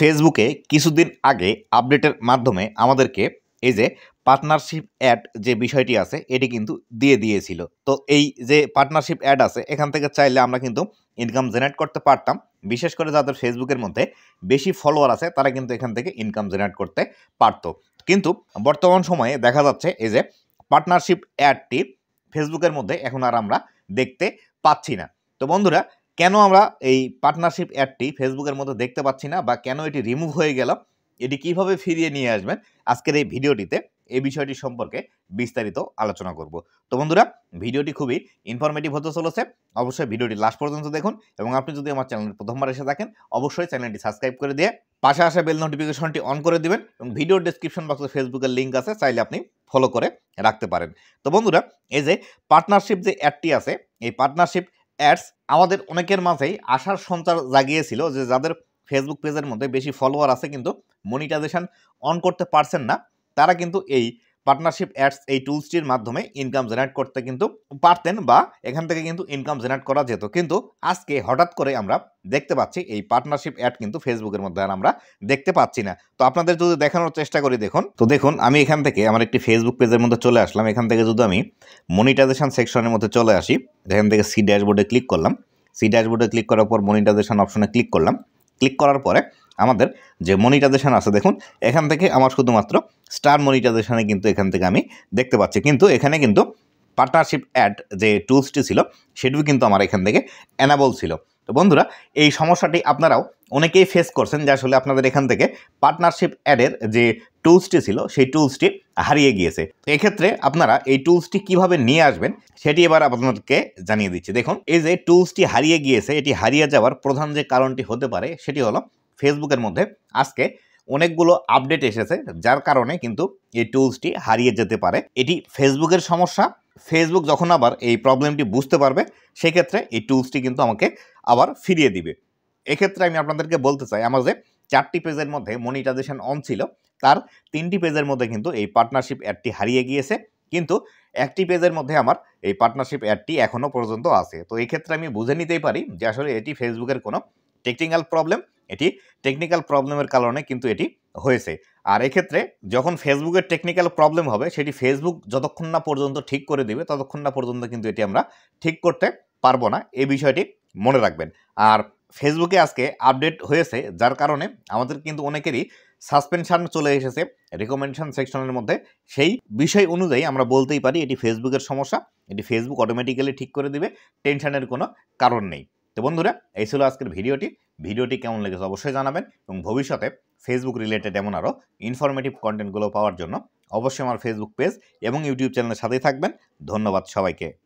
ফেসবুকে কিছুদিন আগে আপডেটের মাধ্যমে আমাদেরকে এই যে পার্টনারশিপ অ্যাড যে বিষয়টি আছে এটি কিন্তু দিয়ে দিয়েছিল। তো এই যে পার্টনারশিপ অ্যাড আছে এখান থেকে চাইলে আমরা কিন্তু ইনকাম জেনারেট করতে পারতাম। বিশেষ করে যাদের ফেসবুকের মধ্যে বেশি ফলোয়ার আছে তারা কিন্তু এখান থেকে ইনকাম জেনারেট করতে পারতো। কিন্তু বর্তমান সময়ে দেখা যাচ্ছে এই যে পার্টনারশিপ অ্যাডটি ফেসবুকের মধ্যে এখন আর আমরা দেখতে পাচ্ছি না। তো বন্ধুরা, কেন আমরা এই পার্টনারশিপ অ্যাডটি ফেসবুকের মধ্যে দেখতে পাচ্ছি না বা কেন এটি রিমুভ হয়ে গেল, এটি কিভাবে ফিরিয়ে নিয়ে আসবেন, আজকের এই ভিডিওটিতে এই বিষয়টি সম্পর্কে বিস্তারিত আলোচনা করব। তো বন্ধুরা, ভিডিওটি খুবই ইনফরমেটিভ হতে চলেছে। অবশ্যই ভিডিওটি লাস্ট পর্যন্ত দেখুন এবং আপনি যদি আমার চ্যানেলে প্রথমবার এসে থাকেন অবশ্যই চ্যানেলটি সাবস্ক্রাইব করে দিয়ে পাশে আসা বেল নোটিফিকেশনটি অন করে দিবেন এবং ভিডিওর ডেসক্রিপশন বক্সে ফেসবুকের লিঙ্ক আছে, চাইলে আপনি ফলো করে রাখতে পারেন। তো বন্ধুরা, এই যে পার্টনারশিপ যে অ্যাডটি আছে, এই পার্টনারশিপ অ্যাডস আমাদের অনেকের মাঝেই আশার সঞ্চার জাগিয়েছিল যে যাদের ফেসবুক পেজের মধ্যে বেশি ফলোয়ার আছে কিন্তু মনিটাইজেশন অন করতে পারছেন না, তারা কিন্তু এই পার্টনারশিপ অ্যাডস এই টুলসটির মাধ্যমে ইনকাম জেনারেট করতে কিন্তু পারতেন বা এখান থেকে কিন্তু ইনকাম জেনারেট করা যেত। কিন্তু আজকে হঠাৎ করে আমরা দেখতে পাচ্ছি এই পার্টনারশিপ অ্যাড কিন্তু ফেসবুকের মধ্যে আর আমরা দেখতে পাচ্ছি না। তো আপনাদের যদি দেখানোর চেষ্টা করি, দেখুন আমি এখান থেকে আমার একটি ফেসবুক পেজের মধ্যে চলে আসলাম। এখান থেকে যদি আমি মনিটাইজেশন সেকশনের মধ্যে চলে আসি, এখান থেকে সি ড্যাশবোর্ডে ক্লিক করলাম। সি ড্যাশবোর্ডে ক্লিক করার পর মনিটাইজেশন অপশনে ক্লিক করলাম। ক্লিক করার পরে আমাদের যে মনিটাইজেশন আছে দেখুন, এখান থেকে আমার শুধুমাত্র স্টার মনিটাইজেশনে কিন্তু এখান থেকে আমি দেখতে পাচ্ছি, কিন্তু এখানে কিন্তু পার্টনারশিপ অ্যাড যে টুলসটি ছিল সেটিও কিন্তু আমার এখান থেকে অ্যানাবল ছিল। তো বন্ধুরা, এই সমস্যাটি আপনারাও অনেকেই ফেস করছেন যে আসলে আপনাদের এখান থেকে পার্টনারশিপ অ্যাডের যে টুলসটি ছিল সেই টুলসটি হারিয়ে গিয়েছে। এক্ষেত্রে আপনারা এই টুলসটি কিভাবে নিয়ে আসবেন সেটি এবার আপনাদেরকে জানিয়ে দিচ্ছি। দেখুন, এই যে টুলসটি হারিয়ে গিয়েছে, এটি হারিয়ে যাওয়ার প্রধান যে কারণটি হতে পারে সেটি হলো ফেসবুকের মধ্যে আজকে অনেকগুলো আপডেট এসেছে, যার কারণে কিন্তু এই টুলসটি হারিয়ে যেতে পারে। এটি ফেসবুকের সমস্যা। ফেসবুক যখন আবার এই প্রবলেমটি বুঝতে পারবে সেক্ষেত্রে এই টুলসটি কিন্তু আমাকে আবার ফিরিয়ে দিবে। এক্ষেত্রে আমি আপনাদেরকে বলতে চাই, আমার যে 4টি পেজের মধ্যে মনিটাইজেশন অন ছিল তার 3টি পেজের মধ্যে কিন্তু এই পার্টনারশিপ অ্যাডটি হারিয়ে গিয়েছে, কিন্তু একটি পেজের মধ্যে আমার এই পার্টনারশিপ অ্যাডটি এখনও পর্যন্ত আছে। তো এই ক্ষেত্রে আমি বুঝে নিতেই পারি যে আসলে এটি ফেসবুকের কোনো টেকনিক্যাল প্রবলেম। এটি টেকনিক্যাল প্রবলেমের কারণে কিন্তু এটি হয়েছে। আর এক্ষেত্রে যখন ফেসবুকের টেকনিক্যাল প্রবলেম হবে সেটি ফেসবুক যতক্ষণ না পর্যন্ত ঠিক করে দিবে ততক্ষণ না পর্যন্ত কিন্তু এটি আমরা ঠিক করতে পারবো না, এই বিষয়টি মনে রাখবেন। আর ফেসবুকে আজকে আপডেট হয়েছে, যার কারণে আমাদের কিন্তু অনেকেরই সাসপেনশন চলে এসেছে রিকমেন্ডেশন সেকশনের মধ্যে। সেই বিষয় অনুযায়ী আমরা বলতেই পারি এটি ফেসবুকের সমস্যা, এটি ফেসবুক অটোমেটিক্যালি ঠিক করে দিবে, টেনশনের কোনো কারণ নেই। তো বন্ধুরা, এই ছিল আজকের ভিডিওটি কেমন লেগেছে অবশ্যই জানাবেন এবং ভবিষ্যতে ফেসবুক রিলেটেড এমন আরও ইনফরমেটিভ কন্টেন্টগুলো পাওয়ার জন্য অবশ্যই আমার ফেসবুক পেজ এবং ইউটিউব চ্যানেলের সাথেই থাকবেন। ধন্যবাদ সবাইকে।